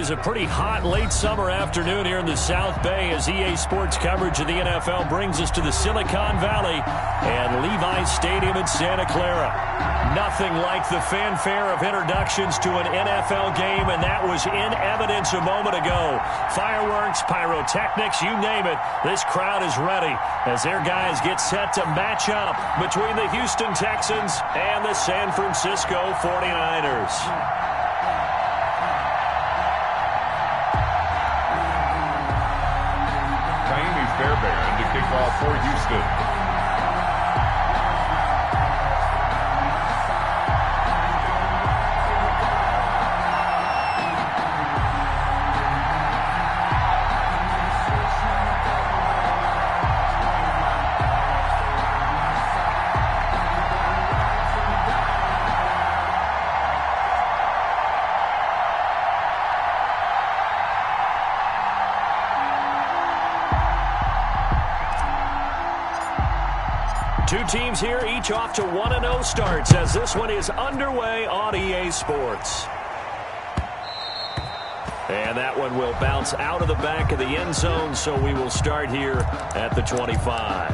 is a pretty hot late summer afternoon here in the South Bay as EA Sports coverage of the NFL brings us to the Silicon Valley and Levi's Stadium in Santa Clara. Nothing like the fanfare of introductions to an NFL game, and that was in evidence a moment ago. Fireworks, pyrotechnics, you name it. This crowd is ready as their guys get set to match up between the Houston Texans and the San Francisco 49ers. Fairbairn to kick off for Houston. Two teams here, each off to 1-0 starts as this one is underway on EA Sports. And that one will bounce out of the back of the end zone, so we will start here at the 25.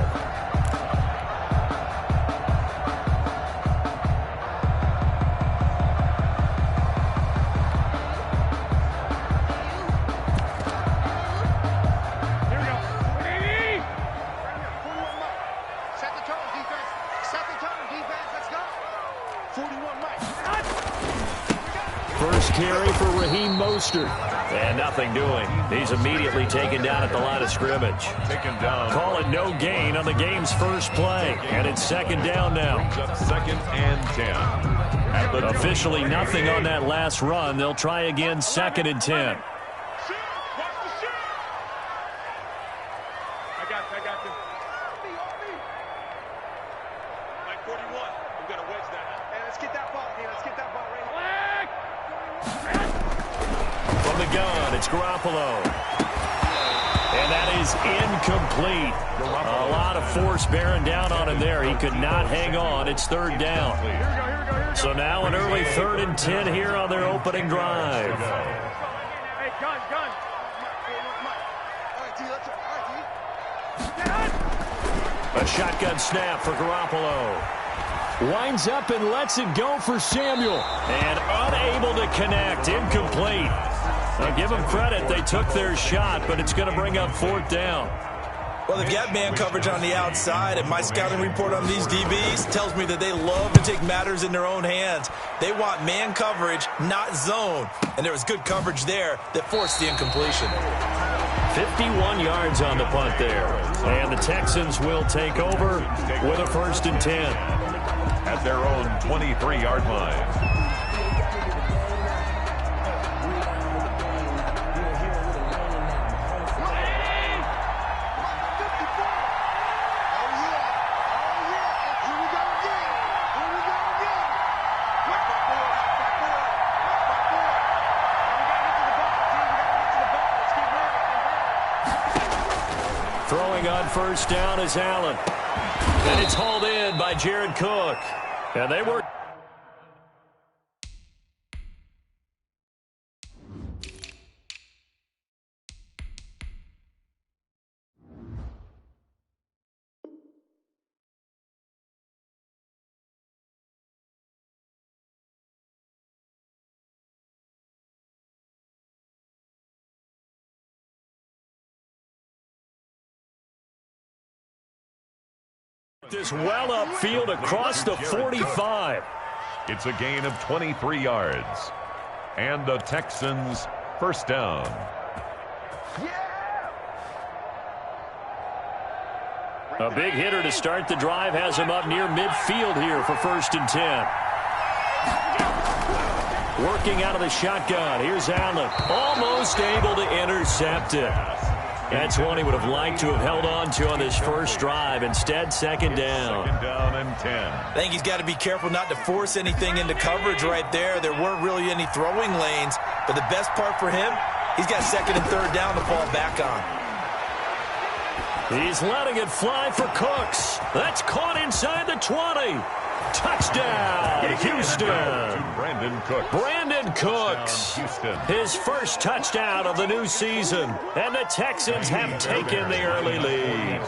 First carry for Raheem Mostert. And nothing doing. He's immediately taken down at the line of scrimmage. Taken down. Call it no gain on the game's first play. And it's second down now. Second and 10. Officially nothing on that last run. They'll try again second and 10. And that is incomplete. A lot of force bearing down on him there. He could not hang on. It's third down. So now an early 3rd and 10 here on their opening drive. A shotgun snap for Garoppolo. Winds up and lets it go for Samuel. And unable to connect. Incomplete. Now give them credit. They took their shot, but it's going to bring up 4th down. Well, they've got man coverage on the outside, and my scouting report on these DBs tells me that they love to take matters in their own hands. They want man coverage, not zone. And there was good coverage there that forced the incompletion. 51 yards on the punt there. And the Texans will take over with a 1st and 10. At their own 23-yard line. Throwing on first down is Allen. And it's hauled in by Jared Cook. And they were... this well upfield across the 45. It's a gain of 23 yards. And the Texans first down. A big hitter to start the drive has him up near midfield here for 1st and 10. Working out of the shotgun. Here's Allen. Almost able to intercept it. That's one he would have liked to have held on to on this first drive. Instead, second down. Second down and 10. I think he's got to be careful not to force anything into coverage right there. There weren't really any throwing lanes. But the best part for him, he's got 2nd and 3rd down to fall back on. He's letting it fly for Cooks. That's caught inside the 20. Touchdown, Houston. Brandon Cooks. His first touchdown of the new season. And the Texans have taken the early lead.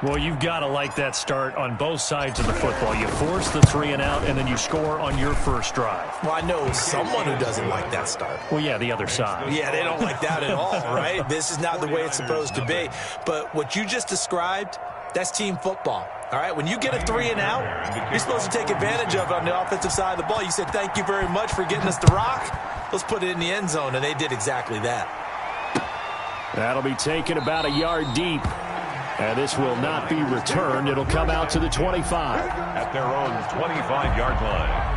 Well, you've got to like that start on both sides of the football. You force the 3 and out, and then you score on your first drive. Well, I know someone who doesn't like that start. Well, yeah, the other side. Yeah, they don't like that at all, right? This is not the way it's supposed to be. But what you just described, that's team football. All right, when you get a 3 and out, you're supposed to take advantage of it on the offensive side of the ball. You said, thank you very much for getting us the rock. Let's put it in the end zone, and they did exactly that. That'll be taken about a yard deep. And this will not be returned. It'll come out to the 25. At their own 25-yard line.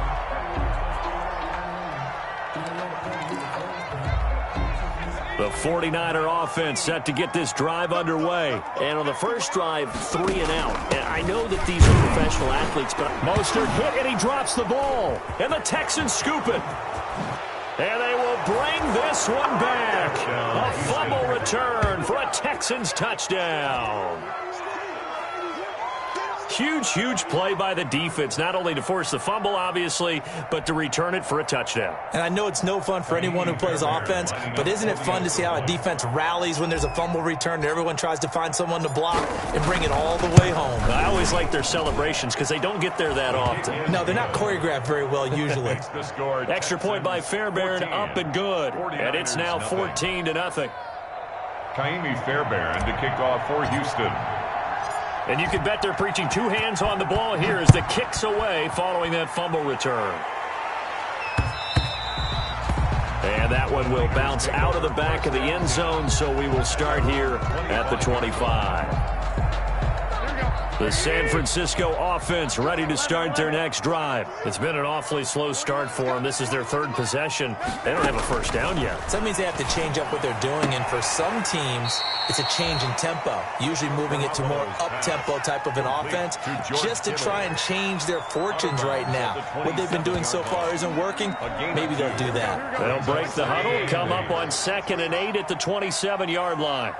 The 49er offense set to get this drive underway. And on the first drive, 3 and out. And I know that these are professional athletes, but Mostert hit, and he drops the ball. And the Texans scoop it. And they will bring this one back. A fumble return for a Texans touchdown. Huge play by the defense, not only to force the fumble, obviously, but to return it for a touchdown. And I know it's no fun for anyone who plays offense, but isn't it fun to see how a defense rallies when there's a fumble return and everyone tries to find someone to block and bring it all the way home? I always like their celebrations because they don't get there that often. No, they're not choreographed very well usually. Extra point by Fairbairn, up and good. And it's now 14-0. Kaimi Fairbairn to kick off for Houston. And you can bet they're preaching 2 hands on the ball here as the kick's away following that fumble return. And that one will bounce out of the back of the end zone, so we will start here at the 25. The San Francisco offense ready to start their next drive. It's been an awfully slow start for them. This is their 3rd possession. They don't have a first down yet. So that means they have to change up what they're doing, and for some teams, it's a change in tempo, usually moving it to more up-tempo type of an offense just to try and change their fortunes right now. What they've been doing so far isn't working. Maybe they'll do that. They'll break the huddle, come up on 2nd and 8 at the 27-yard line.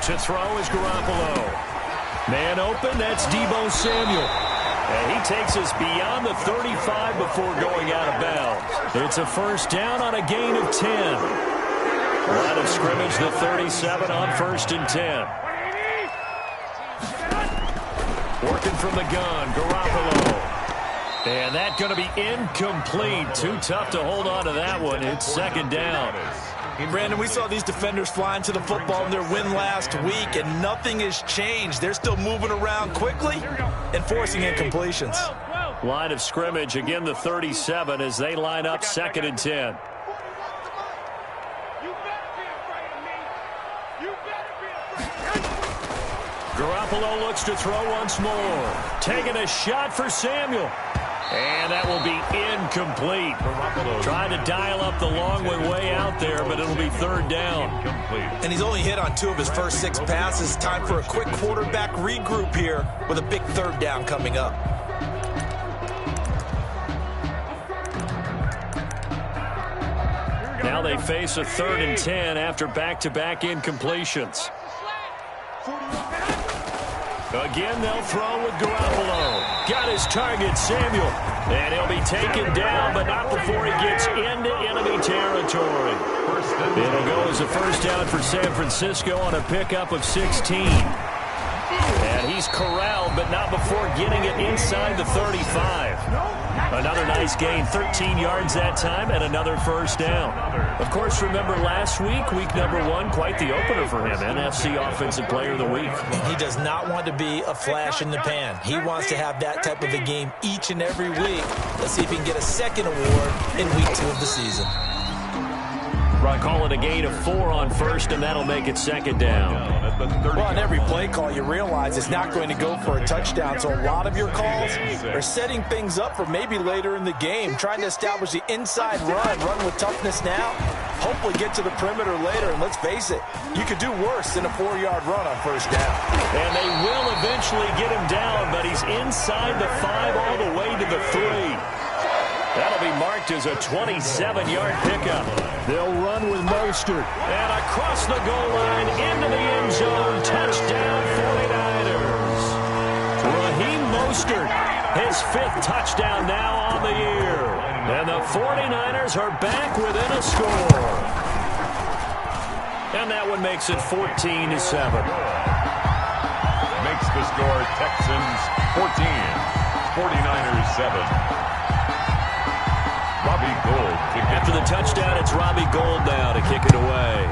To throw is Garoppolo. Man open, that's Deebo Samuel. And he takes us beyond the 35 before going out of bounds. It's a first down on a gain of 10. Line of scrimmage, the 37 on 1st and 10. Working from the gun, Garoppolo. And that's going to be incomplete. Too tough to hold on to that one. It's 2nd down. Brandon, we saw these defenders flying to the football in their win last week, and nothing has changed. They're still moving around quickly and forcing incompletions. Line of scrimmage, again the 37 as they line up 2nd and 10. Garoppolo looks to throw once more. Taking a shot for Samuel. And that will be incomplete. Trying to dial up the long way out there, but it'll be 3rd down. And he's only hit on 2 of his first 6 passes. Time for a quick quarterback regroup here with a big 3rd down coming up. Now they face a 3rd and 10 after back-to-back incompletions. Again, they'll throw with Garoppolo. Got his target, Samuel. And he'll be taken down, but not before he gets into enemy territory. It'll go as a first down for San Francisco on a pickup of 16. And he's corralled, but not before getting it inside the 35. Another nice gain, 13 yards that time, and another first down. Of course, remember last week, week number 1, quite the opener for him, NFC Offensive Player of the Week. He does not want to be a flash in the pan. He wants to have that type of a game each and every week. Let's see if he can get a 2nd award in week 2 of the season. Call it a gain of 4 on 1st, and that'll make it 2nd down. Well, on every play call, you realize it's not going to go for a touchdown, so a lot of your calls are setting things up for maybe later in the game, trying to establish the inside run with toughness now, hopefully get to the perimeter later, and let's face it, you could do worse than a 4-yard run on 1st down. And they will eventually get him down, but he's inside the 5 all the way to the 3. That'll be marked as a 27-yard pickup. They'll run with Mostert. And across the goal line into the end zone. Touchdown 49ers. Mostert. His 5th touchdown now on the year. And the 49ers are back within a score. And that one makes it 14-7. Makes the score Texans 14, 49ers 7. Robbie Gould. After the touchdown, it's Robbie Gould now to kick it away.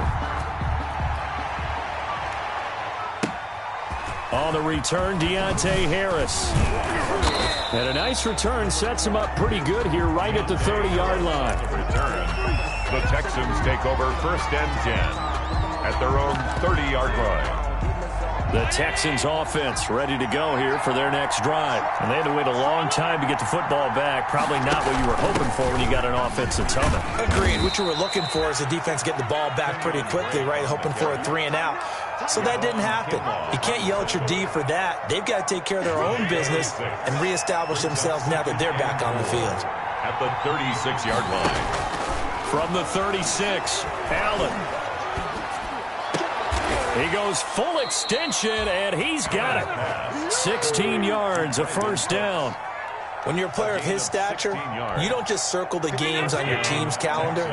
On the return, Deontay Harris. And a nice return sets him up pretty good here right at the 30-yard line. Return. The Texans take over 1st and 10 at their own 30-yard line. The Texans offense ready to go here for their next drive. And they had to wait a long time to get the football back. Probably not what you were hoping for when you got an offense that's humming. Agreed. What you were looking for is the defense getting the ball back pretty quickly, right? Hoping for a 3-and-out. So that didn't happen. You can't yell at your D for that. They've got to take care of their own business and reestablish themselves now that they're back on the field. At the 36-yard line. From the 36, Allen. He goes full extension, and he's got it. 16 yards, a first down. When you're a player of his stature, you don't just circle the games on your team's calendar.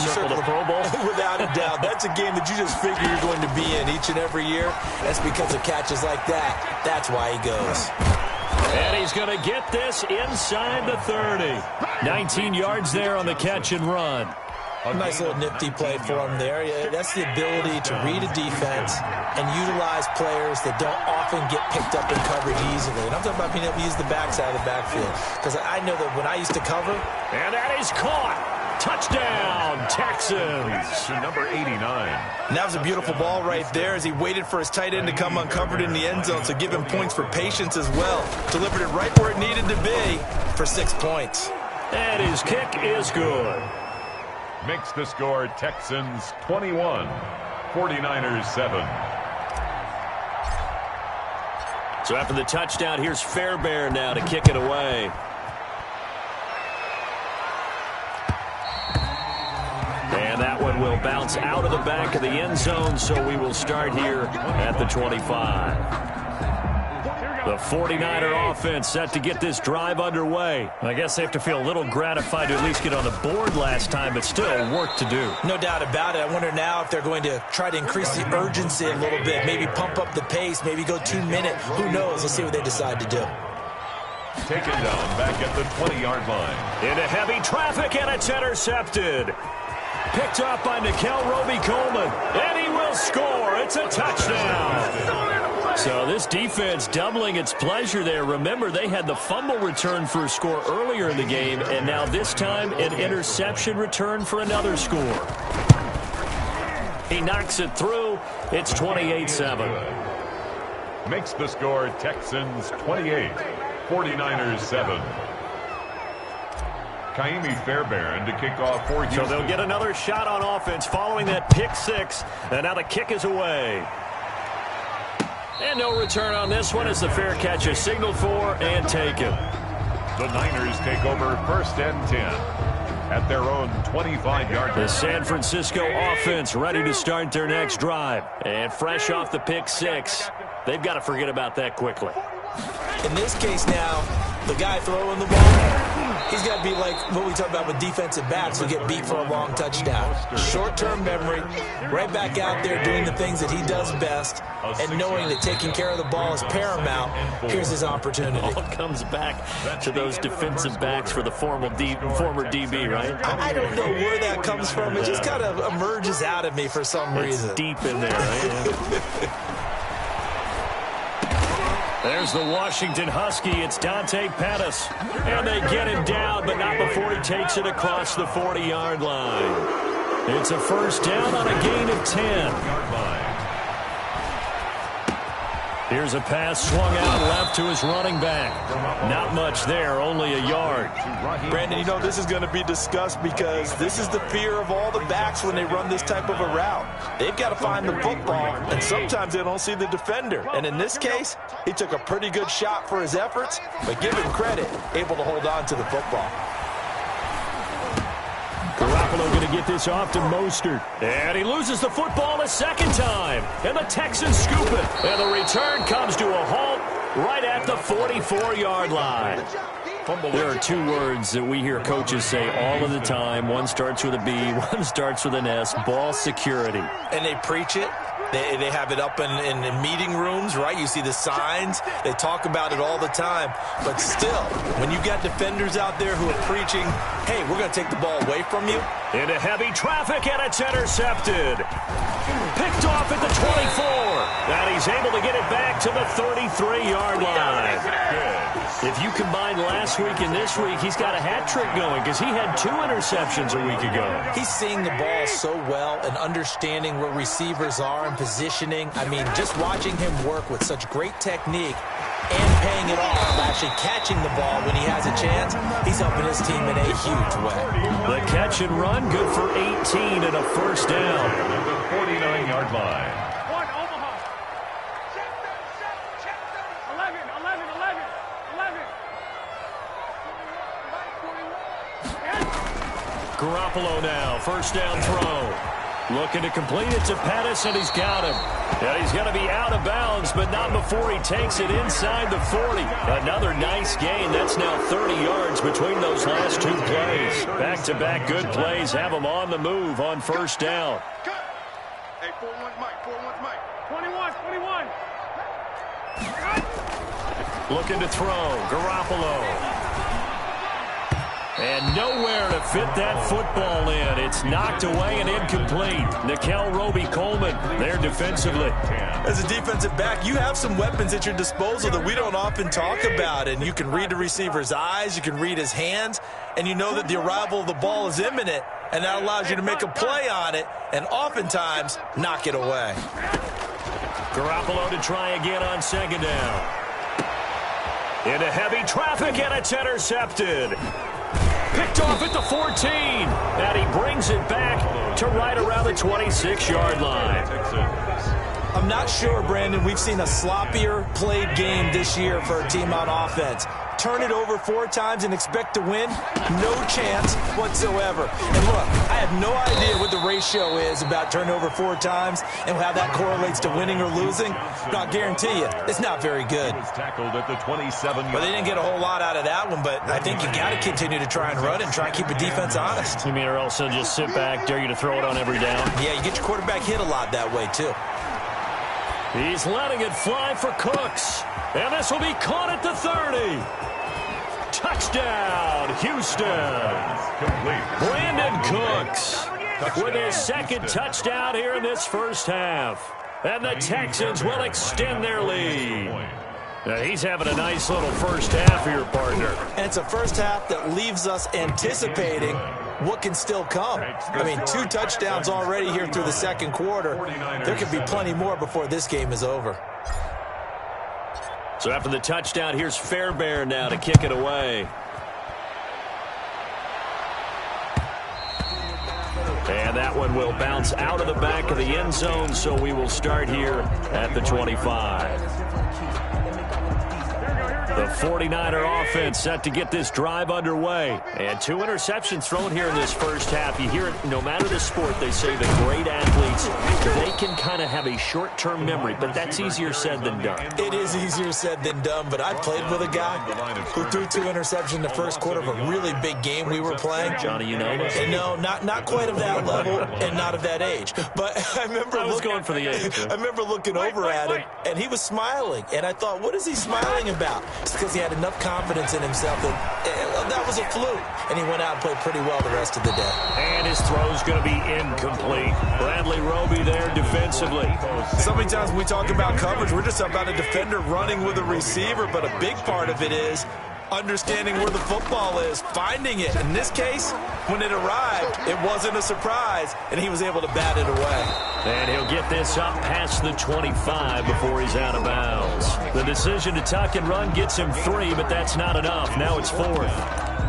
You Circle the Pro Bowl? Without a doubt. That's a game that you just figure you're going to be in each and every year. That's because of catches like that. That's why he goes. And he's going to get this inside the 30. 19 yards there on the catch and run. A nice little nifty play for him there. Yeah, that's the ability to read a defense and utilize players that don't often get picked up in coverage easily. And I'm talking about being able to use the backside of the backfield. Because I know that when I used to cover. And that is caught. Touchdown, Texans. To number 89. And that was a beautiful ball right there as he waited for his tight end to come uncovered in the end zone. So give him points for patience as well. Delivered it right where it needed to be for 6 points. And his kick is good. Makes the score Texans 21, 49ers 7. So after the touchdown, here's Fairbairn now to kick it away. And that one will bounce out of the back of the end zone, so we will start here at the 25. The 49er offense set to get this drive underway. I guess they have to feel a little gratified to at least get on the board last time, but still work to do. No doubt about it. I wonder now if they're going to try to increase the urgency a little bit, maybe pump up the pace, maybe go 2 minutes. Who knows? Let's see what they decide to do. Taken down back at the 20-yard line. Into heavy traffic, and it's intercepted. Picked up by Nickel Roby-Coleman, and he will score. It's a touchdown. So this defense doubling its pleasure there. Remember, they had the fumble return for a score earlier in the game, and now this time an interception return for another score. He knocks it through. It's 28-7. Makes the score Texans 28, 49ers 7. Kaimi Fairbairn to kick off for Houston. So they'll get another shot on offense following that pick six, and now the kick is away. And no return on this one as the fair catch is signaled for and taken. The Niners take over 1st and 10 at their own 25-yard line. The San Francisco offense ready to start their next drive. And fresh off the pick six, they've got to forget about that quickly. In this case now, the guy throwing the ball, he's got to be like what we talk about with defensive backs who get beat for a long touchdown. Short-term memory, right back out there doing the things that he does best, and knowing that taking care of the ball is paramount. Here's his opportunity. All comes back to those defensive backs for the former DB, right? I don't know where that comes from. It just kind of emerges out of me for some reason. It's deep in there, right? There's the Washington Husky. It's Dante Pettis. And they get him down, but not before he takes it across the 40-yard line. It's a first down on a gain of 10. Here's a pass swung out left to his running back. Not much there, only a yard. Brandon, you know this is going to be discussed because this is the fear of all the backs when they run this type of a route. They've got to find the football, and sometimes they don't see the defender. And in this case, he took a pretty good shot for his efforts, but give him credit, able to hold on to the football. Garoppolo going to get this off to Mostert. And he loses the football a second time. And the Texans scoop it. And the return comes to a halt right at the 44-yard line. There are two words that we hear coaches say all of the time. One starts with a B, one starts with an S, ball security. And they preach it. They have it up in meeting rooms, right? You see the signs. They talk about it all the time. But still, when you got defenders out there who are preaching, hey, we're going to take the ball away from you. Into heavy traffic, and it's intercepted. Picked off at the 24. And he's able to get it back to the 33-yard line. If you combine last week and this week, he's got a hat trick going because he had 2 interceptions a week ago. He's seeing the ball so well and understanding where receivers are and positioning. I mean, just watching him work with such great technique and paying it off, actually catching the ball when he has a chance, he's helping his team in a huge way. The catch and run, good for 18 and a first down. At the 49-yard line. Garoppolo now, first down throw. Looking to complete it to Pettis, and he's got him. And he's going to be out of bounds, but not before he takes it inside the 40. Another nice gain. That's now 30 yards between those last 2 plays. Back-to-back good plays have him on the move on first down. Hey, 4-1 Mike, 4-1 Mike. 21. Looking to throw. Garoppolo. And nowhere to fit that football in. It's knocked away and incomplete. Nickel Roby-Coleman there defensively. As a defensive back, you have some weapons at your disposal that we don't often talk about. And you can read the receiver's eyes, you can read his hands, and you know that the arrival of the ball is imminent. And that allows you to make a play on it and oftentimes knock it away. Garoppolo to try again on second down. Into heavy traffic, and it's intercepted. Picked off at the 14, and he brings it back to right around the 26-yard line. I'm not sure, Brandon, we've seen a sloppier played game this year for a team on offense. Turn it over 4 times and expect to win? No chance whatsoever. And look, I have no idea what the ratio is about turnover 4 times and how that correlates to winning or losing. But I'll guarantee you, it's not very good. Tackled at the 27. But they didn't get a whole lot out of that one, but I think you got to continue to try and run and try and keep the defense honest. You mean or else they'll just sit back, dare you to throw it on every down? Yeah, you get your quarterback hit a lot that way, too. He's letting it fly for Cooks. And this will be caught at the 30. Touchdown, Houston. Brandon Cooks with his second touchdown here in this first half. And the Texans will extend their lead. Now, he's having a nice little first half here, partner. And it's a first half that leaves us anticipating what can still come. I mean, 2 touchdowns already here through the second quarter. There could be plenty more before this game is over. So after the touchdown, here's Fairbairn now to kick it away. And that one will bounce out of the back of the end zone, so we will start here at the 25. The 49er offense set to get this drive underway. And 2 interceptions thrown here in this first half. You hear it, no matter the sport, they say the great athletes, they can kind of have a short-term memory, but that's easier said than done. It is easier said than done, but I played with a guy who threw 2 interceptions in the first quarter of a really big game we were playing. Johnny, you know this? And no, not quite of that level and not of that age. But I remember going for the age. I remember looking over at him, and he was smiling. And I thought, what is he smiling about? It's because he had enough confidence in himself that was a fluke. And he went out and played pretty well the rest of the day. And his throw's going to be incomplete. Bradley Roby there defensively. So many times when we talk about coverage, we're just about a defender running with a receiver, but a big part of it is understanding where the football is, finding it. In this case, when it arrived, it wasn't a surprise, and he was able to bat it away. And he'll get this up past the 25 before he's out of bounds. The decision to tuck and run gets him 3, but that's not enough. Now it's 4th.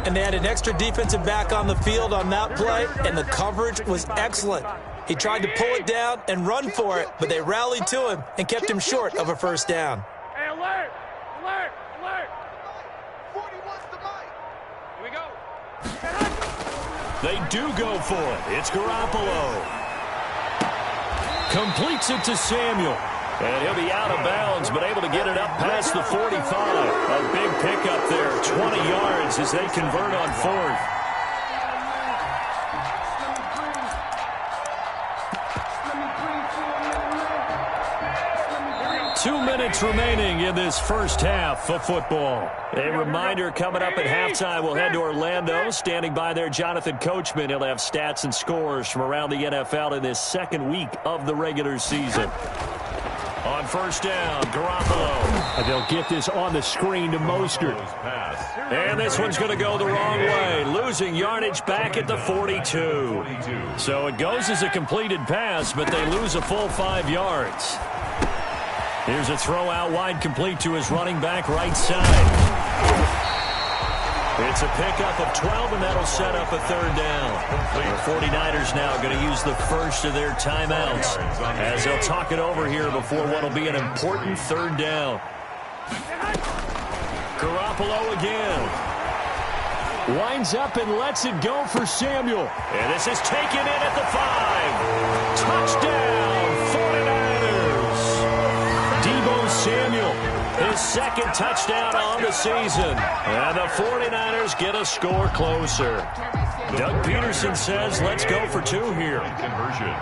And they had an extra defensive back on the field on that play, and the coverage was excellent. He tried to pull it down and run for it, but they rallied to him and kept him short of a first down. Hey, alert! Alert! Alert! 41's the mic. Here we go. They do go for it. It's Garoppolo. Completes it to Samuel. And he'll be out of bounds, but able to get it up past the 45. A big pickup there, 20 yards as they convert on fourth. Two minutes remaining in this first half of football. A reminder, coming up at halftime, we'll head to Orlando. Standing by there, Jonathan Coachman. He'll have stats and scores from around the NFL in this second week of the regular season. On first down, Garoppolo. And they'll get this on the screen to Mostert. And this one's going to go the wrong way. Losing yardage back at the 42. So it goes as a completed pass, but they lose a full 5 yards. Here's a throw out wide, complete to his running back right side. It's a pickup of 12, and that'll set up a third down. The 49ers now going to use the first of their timeouts as they'll talk it over here before what will be an important third down. Garoppolo again. Winds up and lets it go for Samuel. And this is taken in at the 5. Touchdown, 49ers. Deebo Samuel, his second touchdown on the season. And the 49ers get a score closer. Doug Peterson says, let's go for 2 here. Conversion.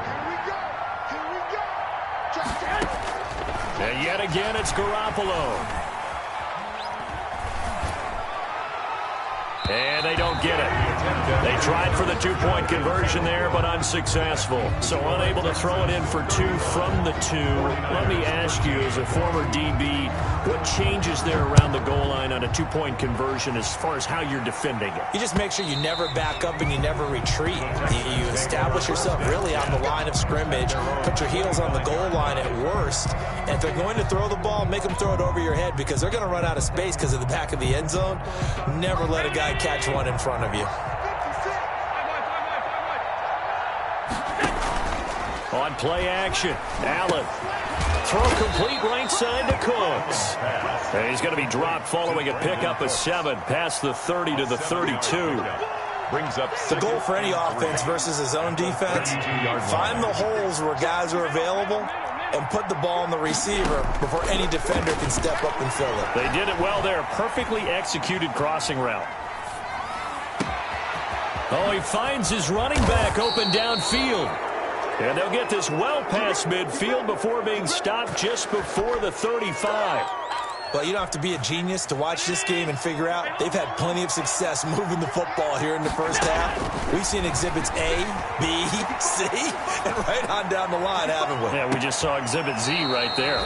And yet again, it's Garoppolo. And they don't get it. They tried for the 2-point conversion there, but unsuccessful. So unable to throw it in for 2 from the 2. Let me ask you, as a former DB, what changes there around the goal line on a 2-point conversion as far as how you're defending it? You just make sure you never back up and you never retreat. You establish yourself really on the line of scrimmage, put your heels on the goal line at worst, and if they're going to throw the ball, make them throw it over your head because they're going to run out of space because of the back of the end zone. Never let a guy catch one in front of you. On play action, Allen. Throw complete right side to Cooks. And he's going to be dropped following a pickup of 7 past the 30 to the 32. Brings up the goal for any offense versus his own defense. Find the holes where guys are available and put the ball on the receiver before any defender can step up and fill it. They did it well there. Perfectly executed crossing route. Oh, he finds his running back open downfield. And they'll get this well past midfield before being stopped just before the 35. Well, you don't have to be a genius to watch this game and figure out they've had plenty of success moving the football here in the first half. We've seen exhibits A, B, C, and right on down the line, haven't we? Yeah, we just saw exhibit Z right there.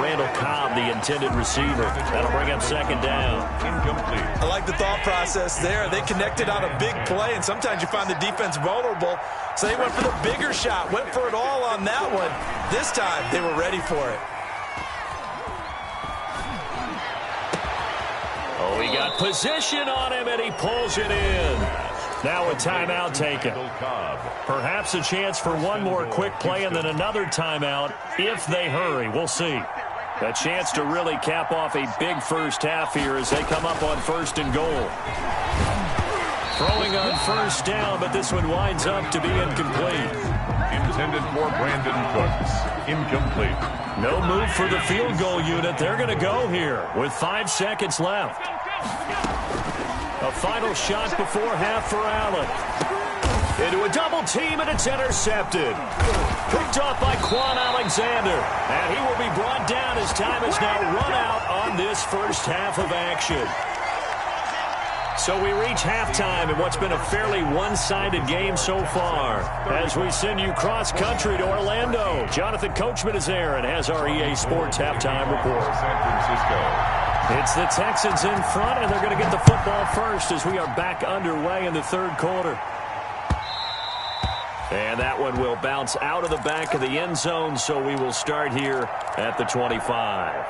Randall Cobb, the intended receiver. That'll bring up second down. incomplete. I like the thought process there. They connected on a big play, and sometimes you find the defense vulnerable. So they went for the bigger shot, went for it all on that one. This time, they were ready for it. Oh, he got position on him, and he pulls it in. Now a timeout taken. Perhaps a chance for one more quick play and then another timeout if they hurry. We'll see. A chance to really cap off a big first half here as they come up on first and goal. Throwing on first down, but this one winds up to be incomplete. Intended for Brandon Cooks. Incomplete. No move for the field goal unit. They're going to go here with 5 seconds left. A final shot before half for Allen. Into a double team, and it's intercepted. Picked off by Quan Alexander. And he will be brought down as time has now run out on this first half of action. So we reach halftime in what's been a fairly one-sided game so far. As we send you cross-country to Orlando, Jonathan Coachman is there and has our EA Sports halftime report. San Francisco. It's the Texans in front, and they're going to get the football first as we are back underway in the third quarter. And that one will bounce out of the back of the end zone, so we will start here at the 25.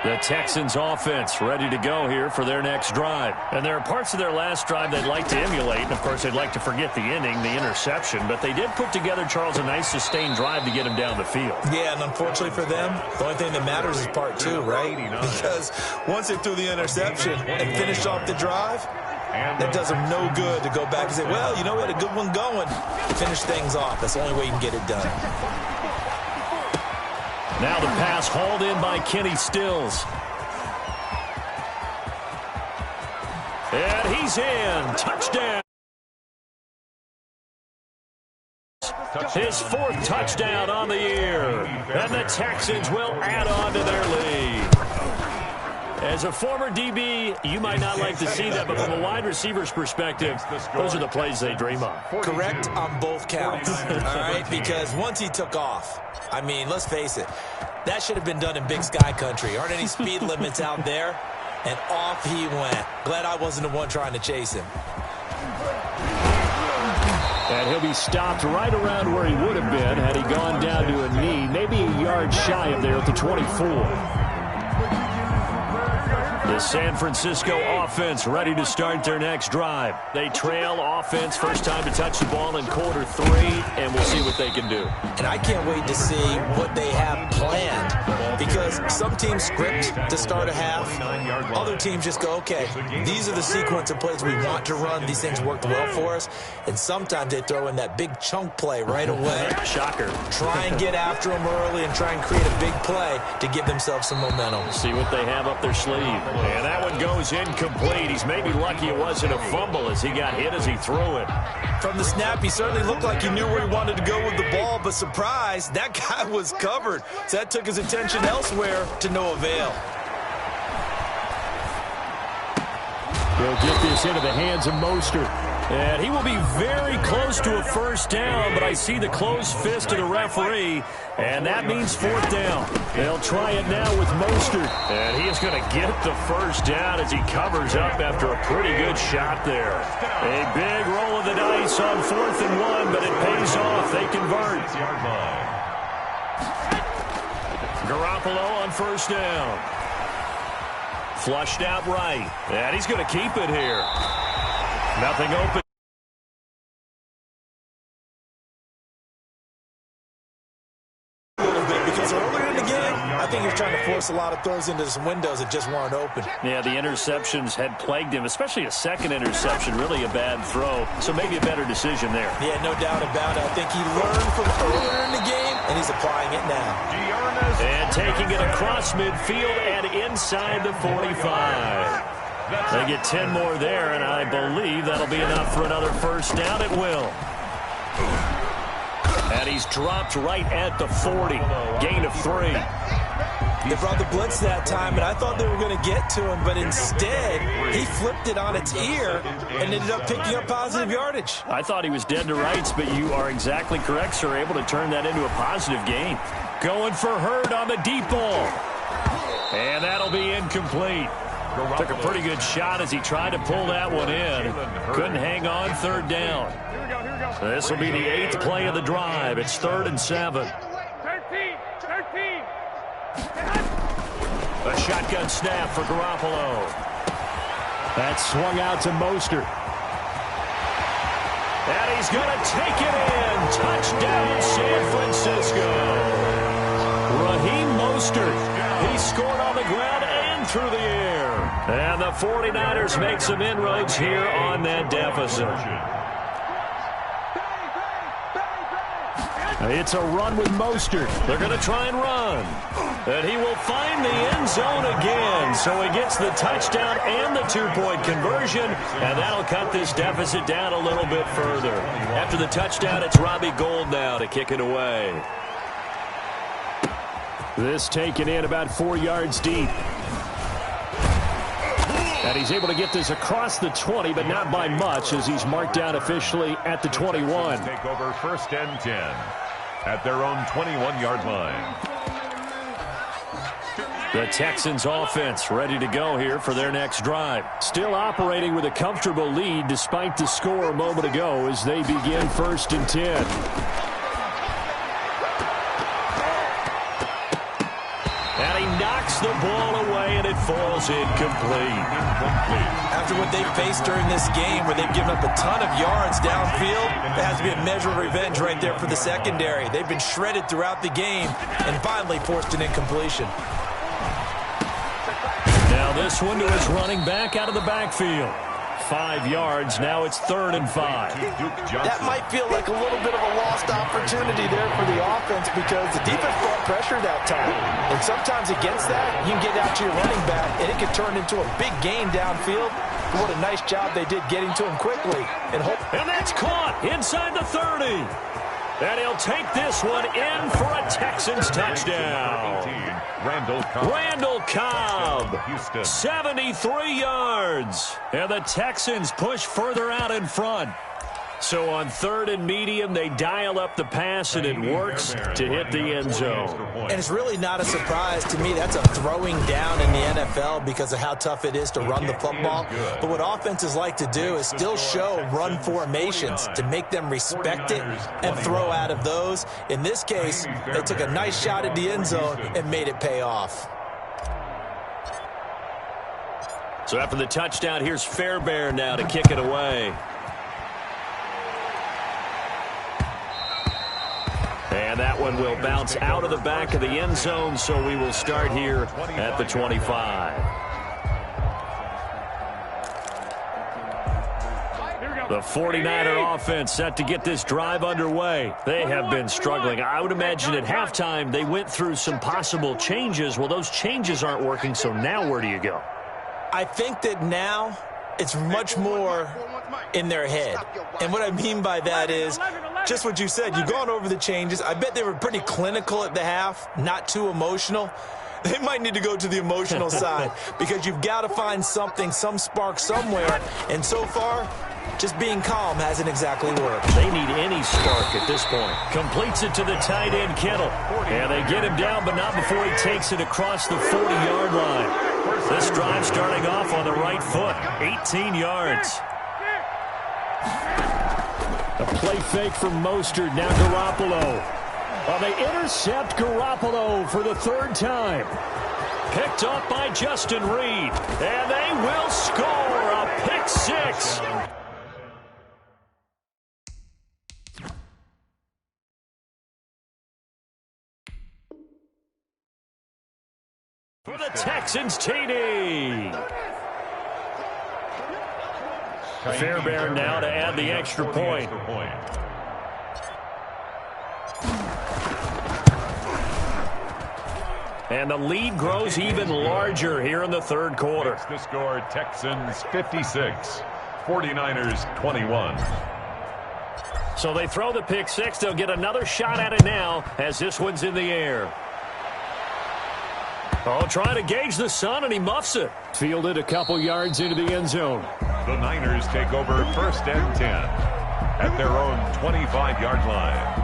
The Texans offense ready to go here for their next drive. And there are parts of their last drive they'd like to emulate. And, of course, they'd like to forget the inning, the interception. But they did put together, Charles, a nice sustained drive to get him down the field. Yeah, and unfortunately for them, the only thing that matters is part 2, right? Because once they threw the interception and finished off the drive, That does him no good to go back and say, well, you know, we had a good one going. Finish things off. That's the only way you can get it done. Now the pass hauled in by Kenny Stills. And he's in. Touchdown. His 4th touchdown on the year. And the Texans will add on to their lead. As a former DB, you might not like to see that, but from a wide receiver's perspective, those are the plays they dream of. Correct on both counts, all right? Because once he took off, I mean, let's face it, that should have been done in Big Sky Country. Aren't any speed limits out there? And off he went. Glad I wasn't the one trying to chase him. And he'll be stopped right around where he would have been had he gone down to a knee, maybe a yard shy of there at the 24. The San Francisco offense ready to start their next drive. They trail offense, first time to touch the ball in quarter 3, and we'll see what they can do. And I can't wait to see what they have planned, because some teams script to start a half. Other teams just go, okay, these are the sequence of plays we want to run. These things worked well for us. And sometimes they throw in that big chunk play right away. Shocker. Try and get after them early and try and create a big play to give themselves some momentum. See what they have up their sleeve. And that one goes incomplete. He's maybe lucky it wasn't a fumble as he got hit as he threw it. From the snap, he certainly looked like he knew where he wanted to go with the ball, but surprise, that guy was covered. So that took his attention elsewhere to no avail. He'll get this into the hands of Mostert. And he will be very close to a first down, but I see the closed fist of the referee, and that means 4th down. They'll try it now with Mostert, and he is going to get the first down as he covers up after a pretty good shot there. A big roll of the dice on 4th and 1, but it pays off. They convert. Garoppolo on first down. Flushed out right, and he's going to keep it here. Nothing open. A little bit, because earlier in the game, I think he was trying to force a lot of throws into some windows that just weren't open. Yeah, the interceptions had plagued him, especially a second interception, really a bad throw. So maybe a better decision there. Yeah, no doubt about it. I think he learned from earlier in the game, and he's applying it now. And taking it across midfield and inside the 45. They get 10 more there, and I believe that'll be enough for another first down. It will. And he's dropped right at the 40. Gain of 3. They brought the blitz that time, and I thought they were going to get to him, but instead, he flipped it on its ear and ended up picking up positive yardage. I thought he was dead to rights, but you are exactly correct, sir. Able to turn that into a positive gain. Going for Hurd on the deep ball. And that'll be incomplete. Took a pretty good shot as he tried to pull that one in. Couldn't hang on, 3rd down. This will be the 8th play of the drive. It's 3rd and 7. 13. A shotgun snap for Garoppolo. That swung out to Mostert. And he's going to take it in. Touchdown, San Francisco. Raheem Mostert. He scored on the ground and through the air. And the 49ers make some inroads here on that deficit. It's a run with Mostert. They're going to try and run. And he will find the end zone again. So he gets the touchdown and the 2-point conversion. And that'll cut this deficit down a little bit further. After the touchdown, it's Robbie Gould now to kick it away. This taken in about 4 yards deep. And he's able to get this across the 20, but not by much, as he's marked down officially at the 21. Take over 1st and 10 at their own 21-yard line. The Texans offense ready to go here for their next drive. Still operating with a comfortable lead despite the score a moment ago as they begin 1st and 10. The ball away, and it falls incomplete. After what they've faced during this game, where they've given up a ton of yards downfield, there has to be a measure of revenge right there for the secondary. They've been shredded throughout the game and finally forced an incompletion. Now this one to his running back out of the backfield. 5 yards. Now it's 3rd and 5. That might feel like a little bit of a lost opportunity there for the offense because the defense brought pressure that time. And sometimes against that, you can get out to your running back, and it can turn into a big gain downfield. But what a nice job they did getting to him quickly. And that's caught inside the 30. And he'll take this one in for a Texans touchdown. Randall Cobb, 73 yards. And the Texans push further out in front. So on 3rd and medium, they dial up the pass, and it works to hit the end zone. And it's really not a surprise to me. That's a throwing down in the NFL because of how tough it is to run the football. But what offenses like to do is still show run formations to make them respect it and throw out of those. In this case, they took a nice shot at the end zone and made it pay off. So after the touchdown, here's Fairbairn now to kick it away. And that one will bounce out of the back of the end zone, so we will start here at the 25. The 49er offense set to get this drive underway. They have been struggling. I would imagine at halftime they went through some possible changes. Well, those changes aren't working, so now where do you go? I think that now it's much more in their head. And what I mean by that is just what you said. You've gone over the changes. I bet they were pretty clinical at the half, not too emotional. They might need to go to the emotional side because you've got to find something, some spark somewhere. And so far, just being calm hasn't exactly worked. They need any spark at this point. Completes it to the tight end, Kittle. And they get him down, but not before he takes it across the 40-yard line. This drive starting off on the right foot, 18 yards. A play fake from Mostert, now Garoppolo. Well, they intercept Garoppolo for the 3rd time. Picked up by Justin Reed, and they will score a pick 6. For the Texans, TD. Fairbairn now to add the extra point. And the lead grows even larger here in the 3rd quarter. It's the score, Texans 56, 49ers 21. So they throw the pick 6. They'll get another shot at it now as this one's in the air. Oh, trying to gauge the sun, and he muffs it. Fielded a couple yards into the end zone. The Niners take over 1st and 10 at their own 25-yard line.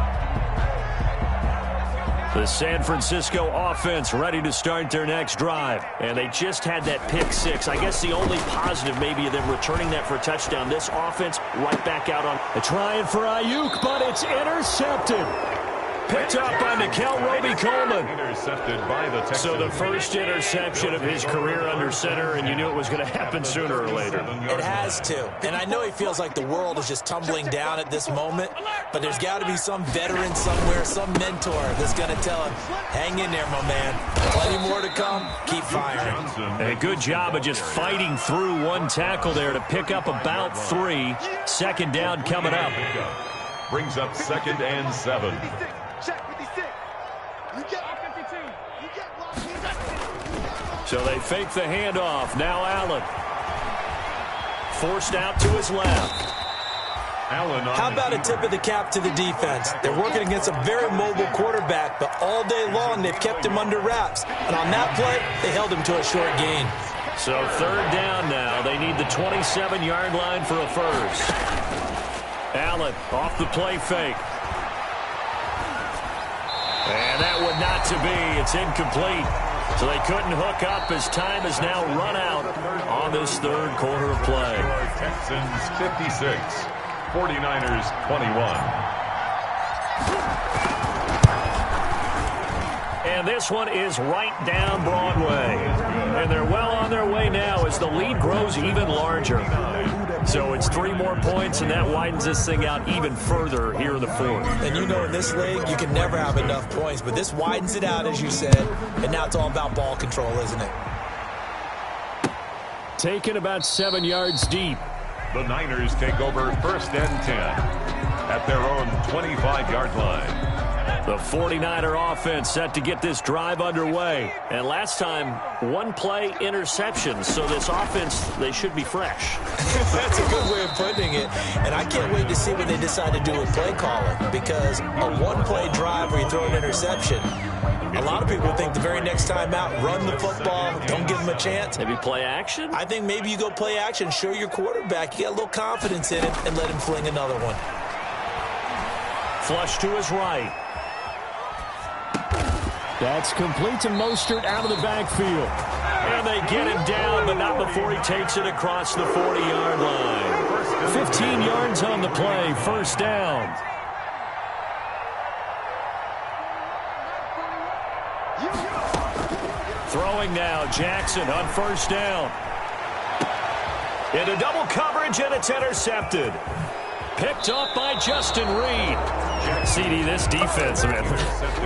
The San Francisco offense ready to start their next drive. And they just had that pick 6. I guess the only positive maybe of them returning that for a touchdown. This offense right back out on. They're trying for Ayuk, but it's intercepted. Picked up by Nickel Roby-Coleman. Intercepted by the Texans. So the first interception of his career under center, and you knew it was going to happen sooner or later. It has to. And I know he feels like the world is just tumbling down at this moment, but there's got to be some veteran somewhere, some mentor that's going to tell him, hang in there, my man. Plenty more to come. Keep firing. A good job of just fighting through one tackle there to pick up about 3. 2nd down coming up. Brings up 2nd and 7. So they fake the handoff. Now Allen. Forced out to his left. How about a tip of the cap to the defense? They're working against a very mobile quarterback, but all day long they've kept him under wraps. And on that play, they held him to a short gain. So 3rd down now. They need the 27-yard line for a first. Allen off the play fake. And that one not to be. It's incomplete. So they couldn't hook up as time has now run out on this 3rd quarter of play. Texans 56, 49ers 21. And this one is right down Broadway. And they're well on their way now as the lead grows even larger. So it's 3 more points, and that widens this thing out even further here in the 4th. And you know in this league, you can never have enough points, but this widens it out, as you said, and now it's all about ball control, isn't it? Taken about 7 yards deep. The Niners take over 1st and 10 at their own 25-yard line. The 49er offense set to get this drive underway. And last time, one-play interception. So this offense, they should be fresh. That's a good way of putting it. And I can't wait to see what they decide to do with play calling. Because a one-play drive where you throw an interception, a lot of people think the very next time out, run the football, don't give them a chance. Maybe play action? I think maybe you go play action, show your quarterback you got a little confidence in it, and let him fling another one. Flush to his right. That's complete to Mostert out of the backfield. And they get him down, but not before he takes it across the 40-yard line. 15 yards on the play, 1st down. Throwing now, Jackson on 1st down. Into double coverage, and it's intercepted. Picked off by Justin Reed. CD, this defense, man,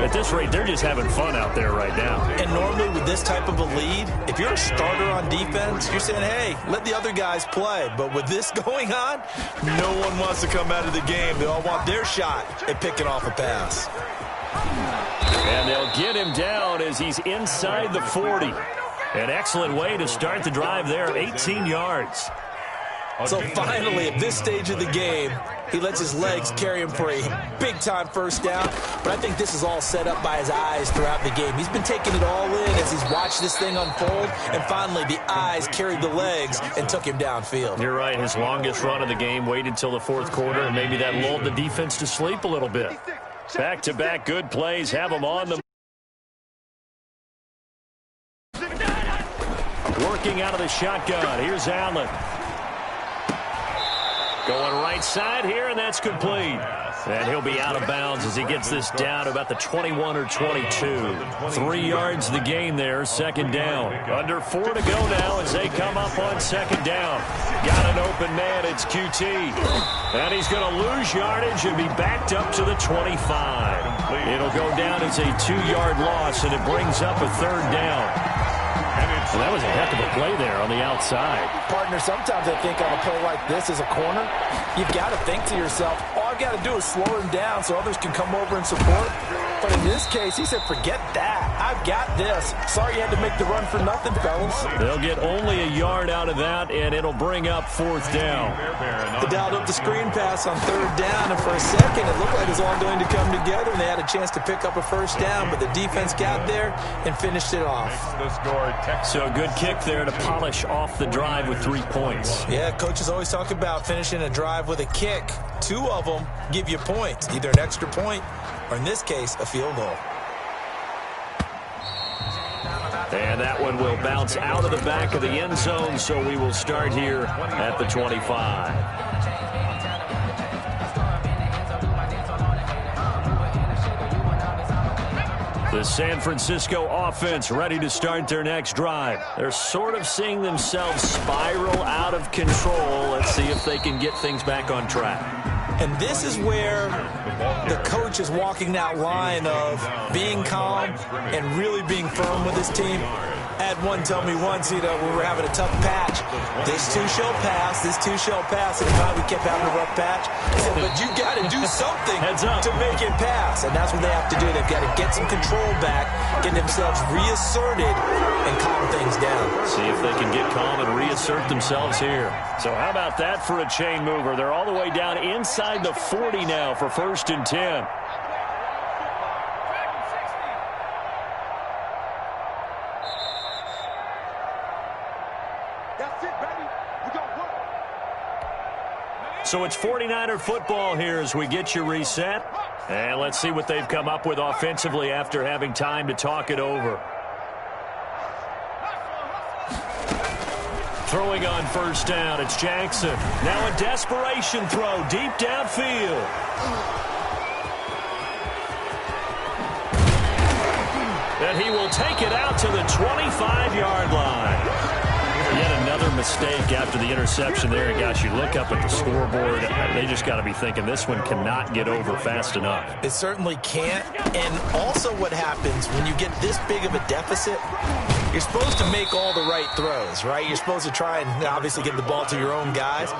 at this rate, they're just having fun out there right now. And normally with this type of a lead, if you're a starter on defense, you're saying, hey, let the other guys play. But with this going on, no one wants to come out of the game. They all want their shot at picking off a pass. And they'll get him down as he's inside the 40. An excellent way to start the drive there, 18 yards. So finally, at this stage of the game, he lets his legs carry him for a big-time 1st down. But I think this is all set up by his eyes throughout the game. He's been taking it all in as he's watched this thing unfold. And finally, the eyes carried the legs and took him downfield. You're right. His longest run of the game waited till the 4th quarter, and maybe that lulled the defense to sleep a little bit. Back-to-back good plays have him on the working out of the shotgun. Here's Allen. Going right side here, and that's complete. And he'll be out of bounds as he gets this down about the 21 or 22. 3 yards the gain there, 2nd down. Under 4 to go now as they come up on 2nd down. Got an open man, it's QT. And he's going to lose yardage and be backed up to the 25. It'll go down as a 2-yard loss, and it brings up a 3rd down. Well, that was a heck of a play there on the outside. Partner, sometimes I think on a play like this as a corner, you've got to think to yourself, all I've got to do is slow him down so others can come over and support. But in this case, he said, forget that. I've got this. Sorry you had to make the run for nothing, fellas. They'll get only a yard out of that, and it'll bring up 4th down. They dialed up the screen pass on 3rd down, and for a second, it looked like it was all going to come together, and they had a chance to pick up a 1st down, but the defense got there and finished it off. So a good kick there to polish off the drive with 3 points. Yeah, coaches always talk about finishing a drive with a kick. 2 of them give you points, either an extra point or, in this case, a field goal. And that one will bounce out of the back of the end zone, so we will start here at the 25. The San Francisco offense ready to start their next drive. They're sort of seeing themselves spiral out of control. Let's see if they can get things back on track. And this is where the coach is walking that line of being calm and really being firm with his team. I had one tell me once, when we were having a tough patch, this too shall pass, this too shall pass. And finally we kept having a rough patch. He said, but you got to do something to make it pass. And that's what they have to do. They've got to get some control back, get themselves reasserted, and calm things down. See if they can get calm and reassert themselves here. So how about that for a chain mover? They're all the way down inside the 40 now for 1st and 10. So it's 49er football here as we get you reset. And let's see what they've come up with offensively after having time to talk it over. Throwing on 1st down, it's Jackson. Now a desperation throw deep downfield. And he will take it out to the 25-yard line. Yet another mistake after the interception there. And gosh, you look up at the scoreboard, they just got to be thinking this one cannot get over fast enough. It certainly can't. And also what happens when you get this big of a deficit, You're supposed to make all the right throws, right? You're supposed to try and obviously get the ball to your own guys.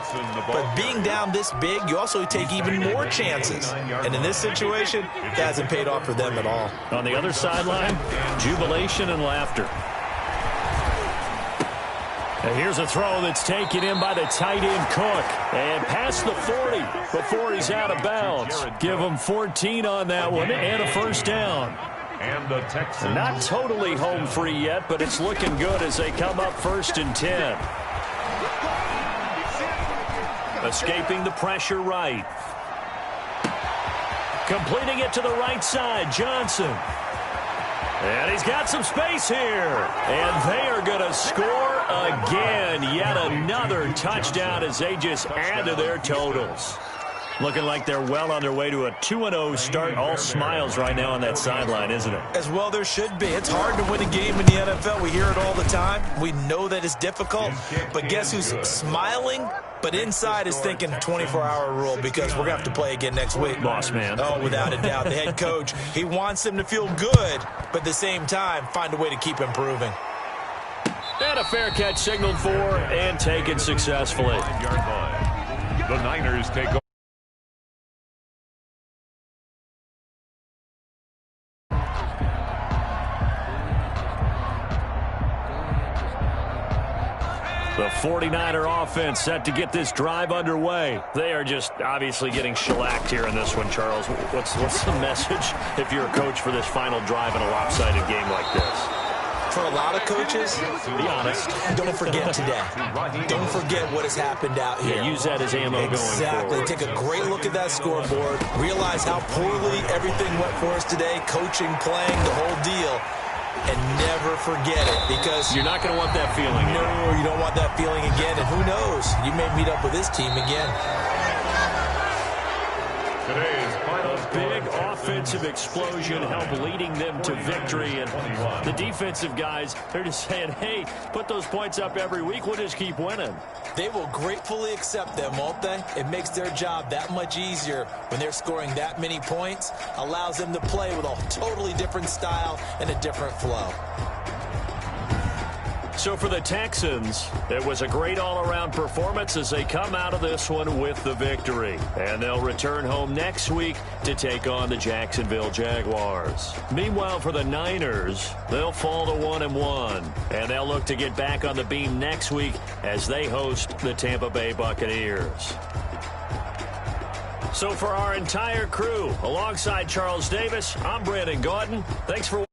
But being down this big, you also take even more chances. And in this situation, that hasn't paid off for them at all. On the other sideline, jubilation and laughter. And here's a throw that's taken in by the tight end Cook. And past the 40 before he's out of bounds. Give him 14 on that one and a first down. And the Texans. Not totally home free yet, but it's looking good as they come up 1st and 10. Escaping the pressure right. Completing it to the right side, Johnson. And he's got some space here. And they are going to score again. Yet another touchdown as they just add to their totals. Looking like they're well on their way to a 2-0 start. All smiles right now on that sideline, isn't it? As well there should be. It's hard to win a game in the NFL. We hear it all the time. We know that it's difficult. But guess who's smiling? But inside is thinking 24-hour rule because we're going to have to play again next week. Boss man. Oh, without a doubt. The head coach, he wants them to feel good, but at the same time, find a way to keep improving. And a fair catch signaled for and taken successfully. 5-yard line. The Niners take over. The 49er offense set to get this drive underway. They are just obviously getting shellacked here in this one, Charles. What's the message if you're a coach for this final drive in a lopsided game like this? For a lot of coaches, be honest, don't forget today. Don't forget what has happened out here. Yeah, use that as ammo going forward. Exactly. Take a great look at that scoreboard. Realize how poorly everything went for us today. Coaching, playing, the whole deal. And never forget it, because you're not going to want that feeling. No, you don't want that feeling again. And who knows? You may meet up with this team again. Today's final big offensive explosion helped leading them to victory. And the defensive guys, they're just saying, hey, put those points up every week. We'll just keep winning. They will gratefully accept them, won't they? It makes their job that much easier when they're scoring that many points. Allows them to play with a totally different style and a different flow. So for the Texans, it was a great all-around performance as they come out of this one with the victory. And they'll return home next week to take on the Jacksonville Jaguars. Meanwhile, for the Niners, they'll fall to 1-1. And they'll look to get back on the beam next week as they host the Tampa Bay Buccaneers. So for our entire crew, alongside Charles Davis, I'm Brandon Gaudin. Thanks for watching.